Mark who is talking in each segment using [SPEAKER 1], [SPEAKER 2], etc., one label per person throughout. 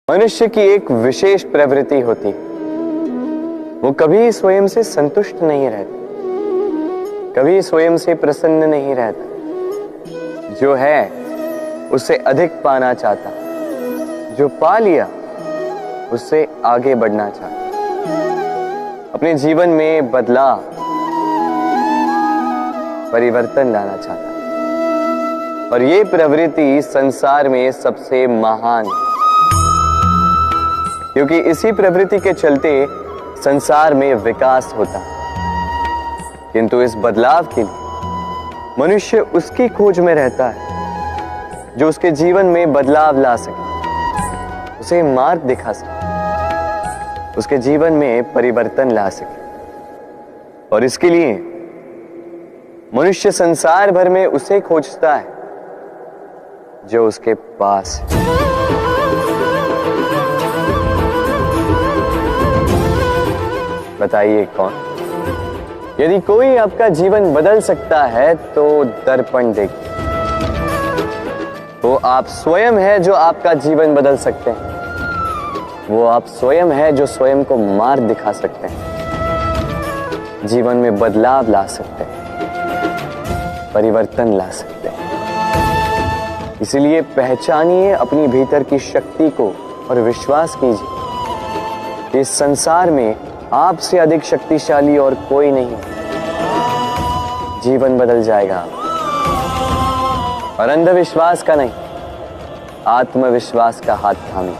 [SPEAKER 1] मनुष्य की एक विशेष प्रवृत्ति होती है, वो कभी स्वयं से संतुष्ट नहीं रहता, कभी स्वयं से प्रसन्न नहीं रहता। जो है उससे अधिक पाना चाहता, जो पा लिया उससे आगे बढ़ना चाहता, अपने जीवन में बदलाव परिवर्तन लाना चाहता। और ये प्रवृत्ति संसार में सबसे महान है, क्योंकि इसी प्रवृत्ति के चलते संसार में विकास होता है। किंतु इस बदलाव के लिए मनुष्य उसकी खोज में रहता है जो उसके जीवन में बदलाव ला सके, उसे मार्ग दिखा सके, उसके जीवन में परिवर्तन ला सके। और इसके लिए मनुष्य संसार भर में उसे खोजता है जो उसके पास है। बताइए कौन? यदि कोई आपका जीवन बदल सकता है तो दर्पण देखिए। वो आप स्वयं है जो आपका जीवन बदल सकते हैं। वो आप स्वयं है जो स्वयं को मार्ग दिखा सकते हैं, जीवन में बदलाव ला सकते हैं, परिवर्तन ला सकते हैं। इसलिए पहचानिए अपनी भीतर की शक्ति को और विश्वास कीजिए कि इस संसार में आपसे अधिक शक्तिशाली और कोई नहीं। जीवन बदल जाएगा। और अंधविश्वास का नहीं, आत्मविश्वास का हाथ थामिए,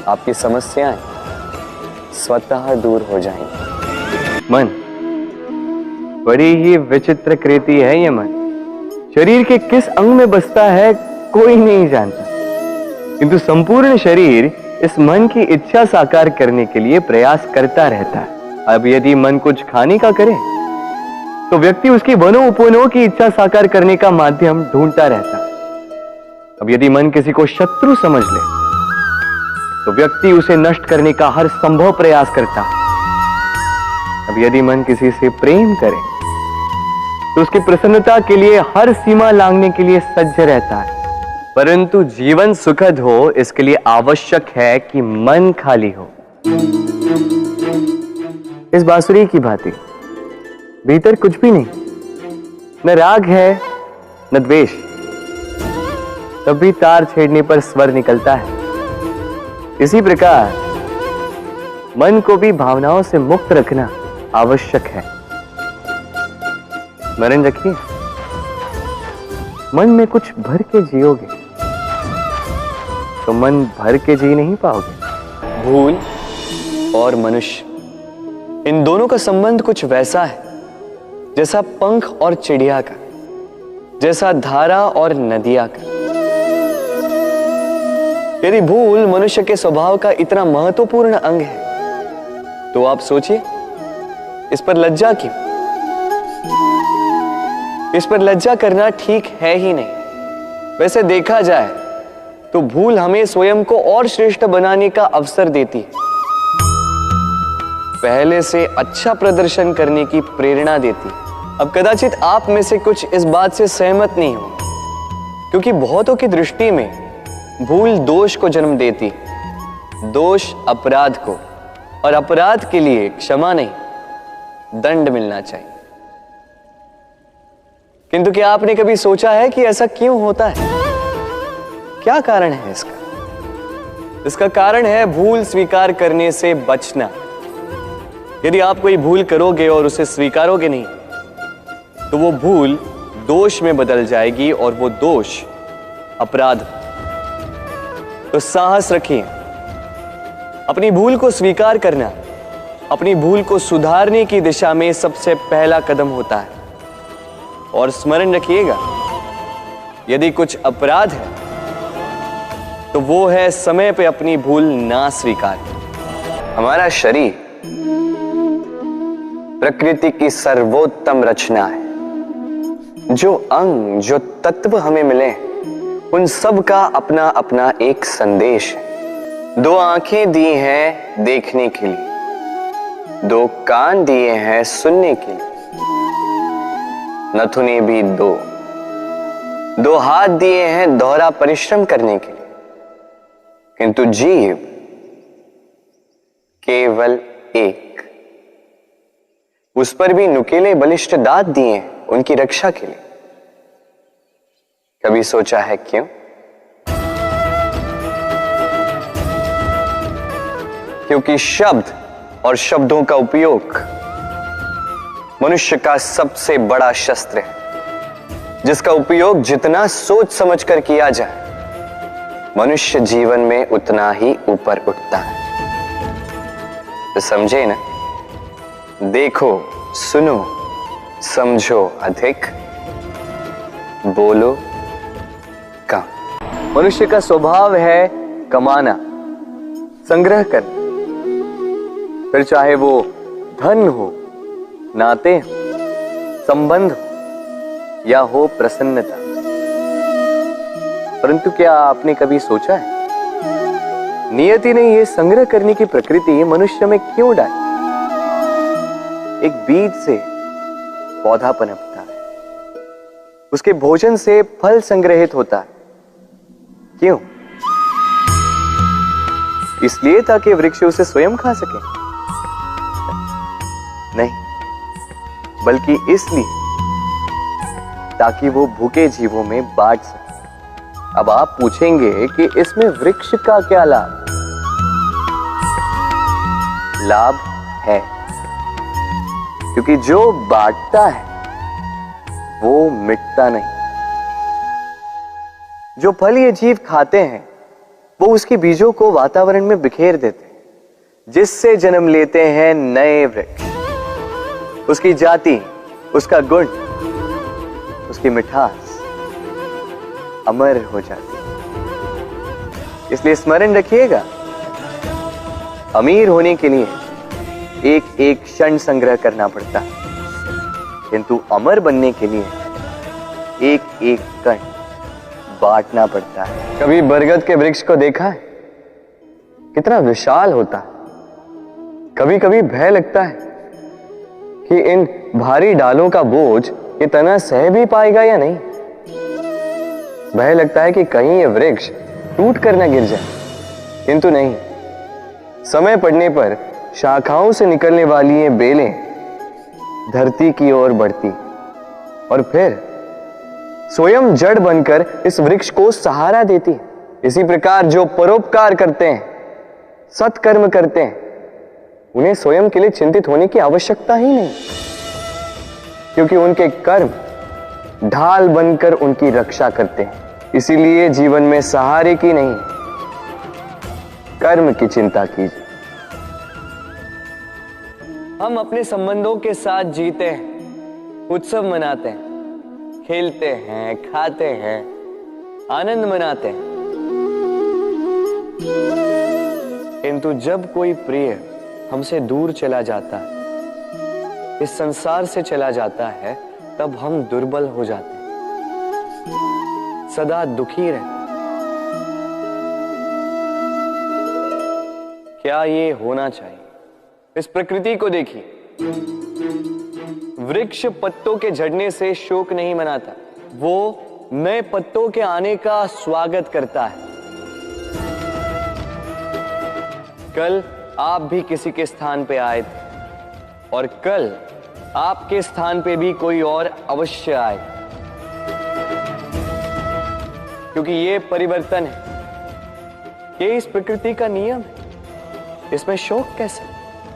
[SPEAKER 1] आपकी समस्याएं स्वतः दूर हो जाएंगी। मन बड़ी ही विचित्र कृति है। ये मन शरीर के किस अंग में बसता है कोई नहीं जानता, किंतु संपूर्ण शरीर इस मन की इच्छा साकार करने के लिए प्रयास करता रहता है। अब यदि मन कुछ खाने का करे तो व्यक्ति उसकी वनोपवनों की इच्छा साकार करने का माध्यम ढूंढता रहता है। अब यदि मन किसी को शत्रु समझ ले तो व्यक्ति उसे नष्ट करने का हर संभव प्रयास करता है। अब यदि मन किसी से प्रेम करे तो उसकी प्रसन्नता के लिए हर सीमा लांघने के लिए सज्ज रहता है। परंतु जीवन सुखद हो, इसके लिए आवश्यक है कि मन खाली हो। इस बांसुरी की भांति भीतर कुछ भी नहीं, न राग है न द्वेष, तब भी तार छेड़ने पर स्वर निकलता है। इसी प्रकार मन को भी भावनाओं से मुक्त रखना आवश्यक है। स्मरण रखिए, मन में कुछ भर के जियोगे तो मन भर के जी नहीं पाओगे। भूल और मनुष्य, इन दोनों का संबंध कुछ वैसा है जैसा पंख और चिड़िया का, जैसा धारा और नदिया का। यदि भूल मनुष्य के स्वभाव का इतना महत्वपूर्ण अंग है तो आप सोचिए, इस पर लज्जा क्यों? इस पर लज्जा करना ठीक है ही नहीं। वैसे देखा जाए तो भूल हमें स्वयं को और श्रेष्ठ बनाने का अवसर देती है, पहले से अच्छा प्रदर्शन करने की प्रेरणा देती है। अब कदाचित आप में से कुछ इस बात से सहमत नहीं हो, क्योंकि बहुतों की दृष्टि में भूल दोष को जन्म देती है, दोष अपराध को, और अपराध के लिए क्षमा नहीं दंड मिलना चाहिए। किंतु क्या आपने कभी सोचा है कि ऐसा क्यों होता है? क्या कारण है इसका? इसका कारण है भूल स्वीकार करने से बचना। यदि आप कोई भूल करोगे और उसे स्वीकारोगे नहीं तो वो भूल दोष में बदल जाएगी और वो दोष अपराध। तो साहस रखिए, अपनी भूल को स्वीकार करना अपनी भूल को सुधारने की दिशा में सबसे पहला कदम होता है। और स्मरण रखिएगा, यदि कुछ अपराध है तो वो है समय पे अपनी भूल ना स्वीकार। हमारा शरीर प्रकृति की सर्वोत्तम रचना है। जो अंग, जो तत्व हमें मिले उन सब का अपना अपना एक संदेश है। दो आंखें दी हैं देखने के लिए, दो कान दिए हैं सुनने के लिए, नथुने भी दो, दो हाथ दिए हैं दोहरा परिश्रम करने के लिए, किंतु जीव केवल एक। उस पर भी नुकीले बलिष्ठ दांत दिए उनकी रक्षा के लिए। कभी सोचा है क्यों? क्योंकि शब्द और शब्दों का उपयोग मनुष्य का सबसे बड़ा शस्त्र है, जिसका उपयोग जितना सोच समझ कर किया जाए, मनुष्य जीवन में उतना ही ऊपर उठता है। तो समझे ना? देखो, सुनो, समझो अधिक, बोलो कम। मनुष्य का स्वभाव है कमाना, संग्रह करना, फिर चाहे वो धन हो, नाते हो, संबंध हो या हो प्रसन्नता। परंतु क्या आपने कभी सोचा है, नियति ने यह संग्रह करने की प्रकृति मनुष्य में क्यों डाली? एक बीज से पौधा पनपता है, उसके भोजन से फल संग्रहित होता है। क्यों? इसलिए ताकि वृक्ष उसे स्वयं खा सके? नहीं, बल्कि इसलिए ताकि वो भूखे जीवों में बांट सके। अब आप पूछेंगे कि इसमें वृक्ष का क्या लाभ? लाभ है, क्योंकि जो बांटता है वो मिटता नहीं। जो फल ये जीव खाते हैं वो उसके बीजों को वातावरण में बिखेर देते हैं, जिससे जन्म लेते हैं नए वृक्ष। उसकी जाति, उसका गुण, उसकी मिठास अमर हो जाती है। इसलिए स्मरण रखिएगा, अमीर होने के लिए एक एक क्षण संग्रह करना पड़ता है, किंतु अमर बनने के लिए एक एक कण बांटना पड़ता है। कभी बरगद के वृक्ष को देखा है? कितना विशाल होता है। कभी कभी भय लगता है कि इन भारी डालों का बोझ ये तना सह भी पाएगा या नहीं। भय लगता है कि कहीं ये वृक्ष टूट कर न गिर जाए, किंतु नहीं। समय पड़ने पर शाखाओं से निकलने वाली ये बेलें धरती की ओर बढ़ती और फिर स्वयं जड़ बनकर इस वृक्ष को सहारा देती। इसी प्रकार जो परोपकार करते हैं, सत्कर्म करते हैं, उन्हें स्वयं के लिए चिंतित होने की आवश्यकता ही नहीं, क्योंकि उनके कर्म ढाल बनकर उनकी रक्षा करते हैं। इसीलिए जीवन में सहारे की नहीं, कर्म की चिंता कीजिए। हम अपने संबंधों के साथ जीते हैं, उत्सव मनाते हैं, खेलते हैं, खाते हैं, आनंद मनाते हैं, किंतु जब कोई प्रिय हमसे दूर चला जाता है, इस संसार से चला जाता है, तब हम दुर्बल हो जाते हैं, सदा दुखी रहते हैं। क्या ये होना चाहिए? इस प्रकृति को देखिए, वृक्ष पत्तों के झड़ने से शोक नहीं मनाता, वो नए पत्तों के आने का स्वागत करता है। कल आप भी किसी के स्थान पे आए थे और कल आपके स्थान पे भी कोई और अवश्य आए, क्योंकि ये परिवर्तन है, ये इस प्रकृति का नियम है। इसमें शोक कैसे?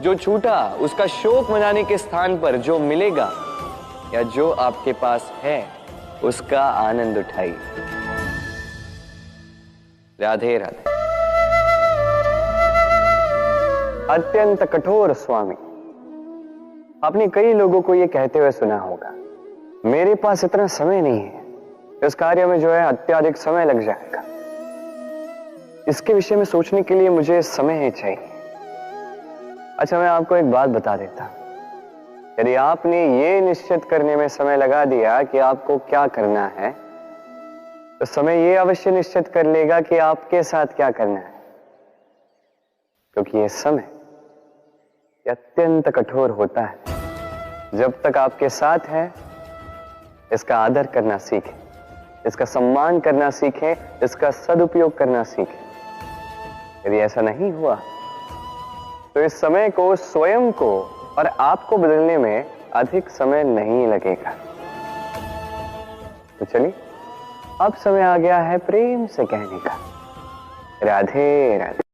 [SPEAKER 1] जो छूटा उसका शोक मनाने के स्थान पर जो मिलेगा या जो आपके पास है उसका आनंद उठाइए। राधे राधे। अत्यंत कठोर स्वामी। आपने कई लोगों को यह कहते हुए सुना होगा, मेरे पास इतना समय नहीं है, इस कार्य में जो है अत्यधिक समय लग जाएगा, इसके विषय में सोचने के लिए मुझे समय ही चाहिए। अच्छा, मैं आपको एक बात बता देता हूं, यदि आपने ये निश्चित करने में समय लगा दिया कि आपको क्या करना है, तो समय ये अवश्य निश्चित कर लेगा कि आपके साथ क्या करना है, क्योंकि ये समय अत्यंत कठोर होता है। जब तक आपके साथ है, इसका आदर करना सीखें, इसका सम्मान करना सीखें, इसका सदुपयोग करना सीखें। यदि ऐसा नहीं हुआ तो इस समय को, स्वयं को और आपको बदलने में अधिक समय नहीं लगेगा। तो चलिए, अब समय आ गया है प्रेम से कहने का, राधे राधे।